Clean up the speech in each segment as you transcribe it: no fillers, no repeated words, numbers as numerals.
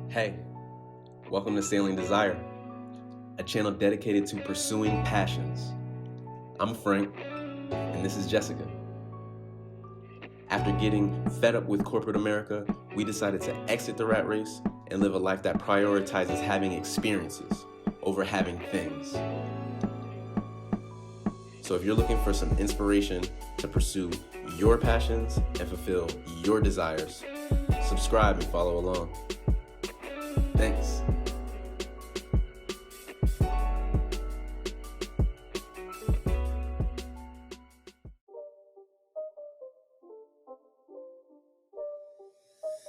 Hey, welcome to Sailing Desire, a channel dedicated to pursuing passions. I'm Frank, and this is Jessica. After getting fed up with corporate America, we decided to exit the rat race and live a life that prioritizes having experiences over having things. So if you're looking for some inspiration to pursue your passions and fulfill your desires, subscribe and follow along. Thanks.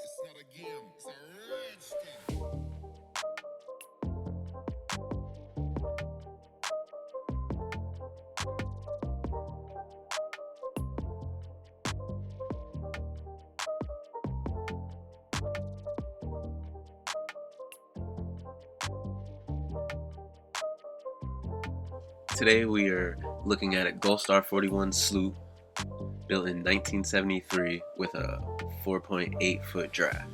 It's not a game, it's a rich thing. Today we are looking at a Gulfstar 41 sloop built in 1973 with a 4.8 foot draft.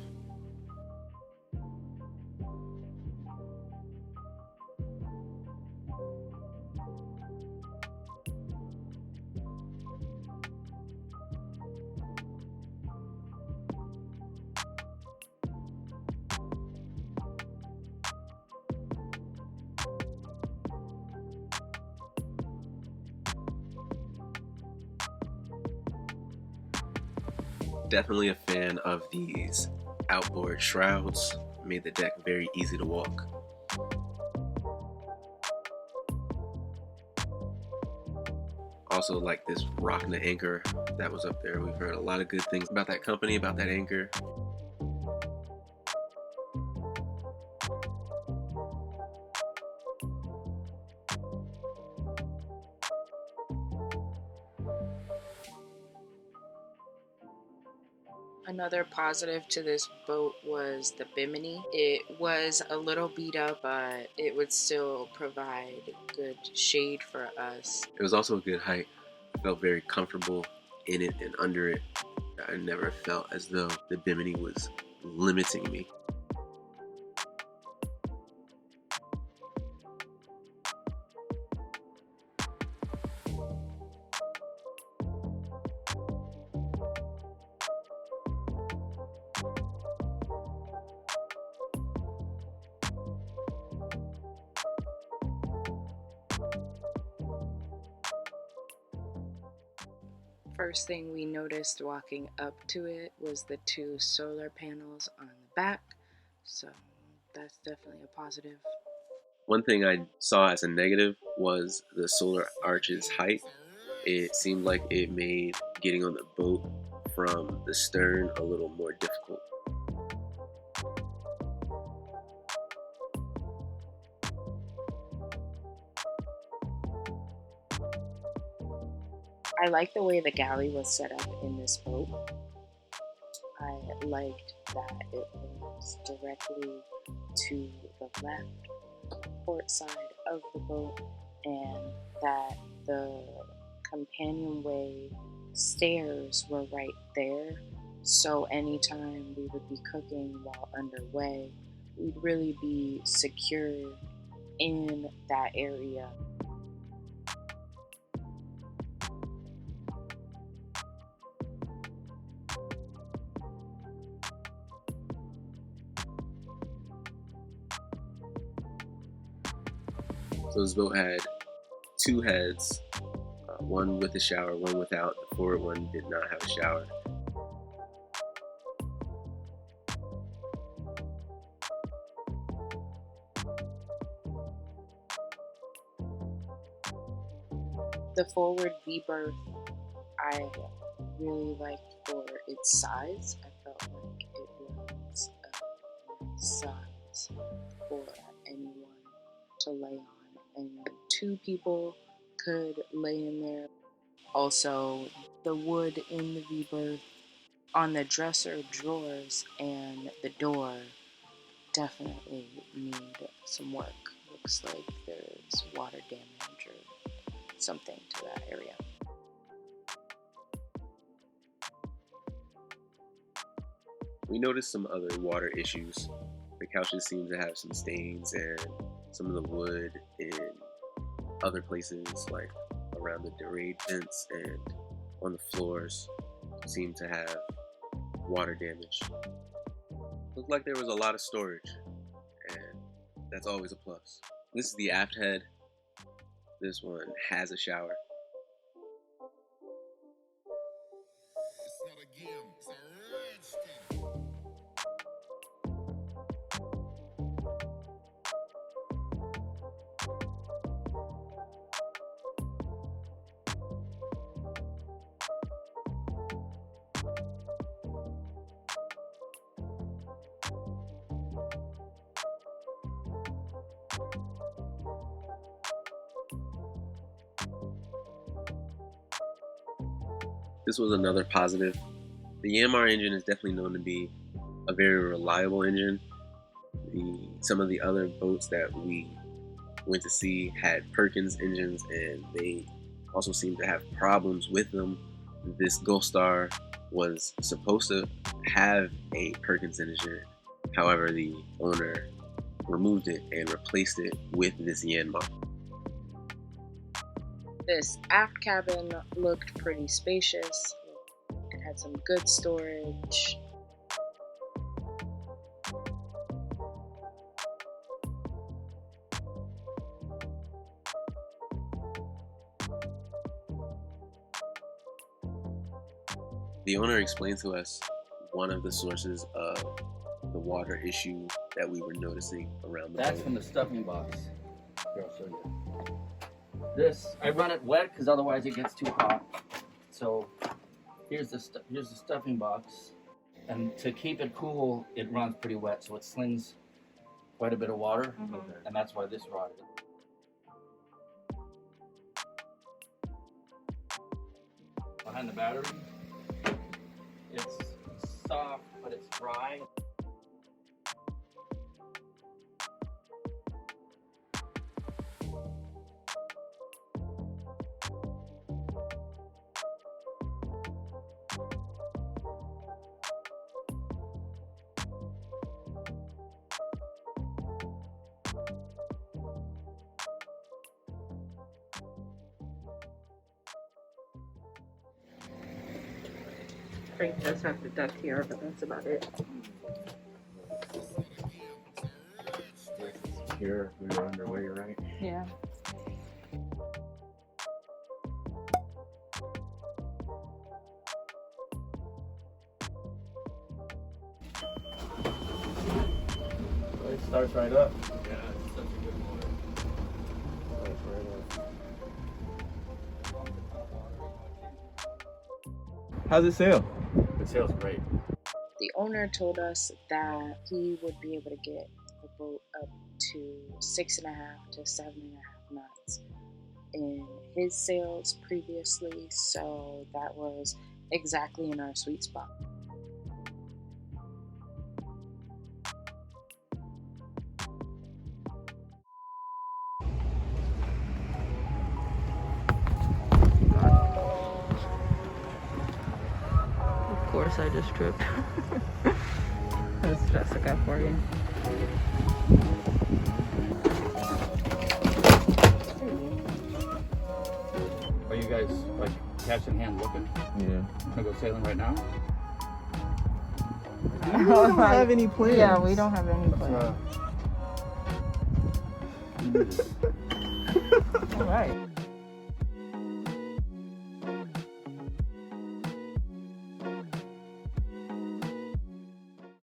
Definitely a fan of these outboard shrouds. Made the deck very easy to walk. Also like this rocking the anchor that was up there. We've heard a lot of good things about that company, about that anchor. Another positive to this boat was the bimini. It was a little beat up, but it would still provide good shade for us. It was also a good height. I felt very comfortable in it and under it. I never felt as though the bimini was limiting me. First thing we noticed walking up to it was the two solar panels on the back, so that's definitely a positive. One thing I saw as a negative was the solar arch's height. It seemed like it made getting on the boat from the stern a little more difficult. I like the way the galley was set up in this boat. I liked that it was directly to the left port side of the boat and that the companionway stairs were right there. So anytime we would be cooking while underway, we'd really be secure in that area. So this boat had two heads, one with a shower, one without. The forward one did not have a shower. The forward V berth I really liked for its size. I felt like it was a nice size for anyone to lay on, and two people could lay in there. Also, the wood in the V berth on the dresser drawers and the door definitely need some work. Looks like there's water damage or something to that area. We noticed some other water issues. The couches seem to have some stains, and some of the wood in other places, like around the delayed vents and on the floors, seem to have water damage. Looked like there was a lot of storage, and that's always a plus. This is the aft head. This one has a shower. It's not a game, it's a rich thing. This was another positive. The Yanmar engine is definitely known to be a very reliable engine. Some of the other boats that we went to see had Perkins engines, and they also seemed to have problems with them. This Gulfstar was supposed to have a Perkins engine. However, the owner removed it and replaced it with this Yanmar. This aft cabin looked pretty spacious. It had some good storage. The owner explained to us one of the sources of the water issue that we were noticing around the That's boat. from the stuffing box. Here, I'll show you. This, I run it wet because otherwise it gets too hot. So here's the stuffing box, and to keep it cool, it runs pretty wet, so it slings quite a bit of water, and that's why this rotted. Behind the battery, it's soft, but it's dry. Frank does have the duck here, but that's about it. Here, we were underway, right? Yeah. It starts right up. Yeah, it's such a good motor. Starts right up. How's it sail? It sails great. The owner told us that he would be able to get the boat up to 6.5 to 7.5 knots in his sails previously, so that was exactly in our sweet spot. Of course, I just tripped. That's Jessica for you. Are you guys like catch in hand looking? Yeah. Wanna go sailing right now? We don't have any plans. Yeah, we don't have any plans. Let's, All right.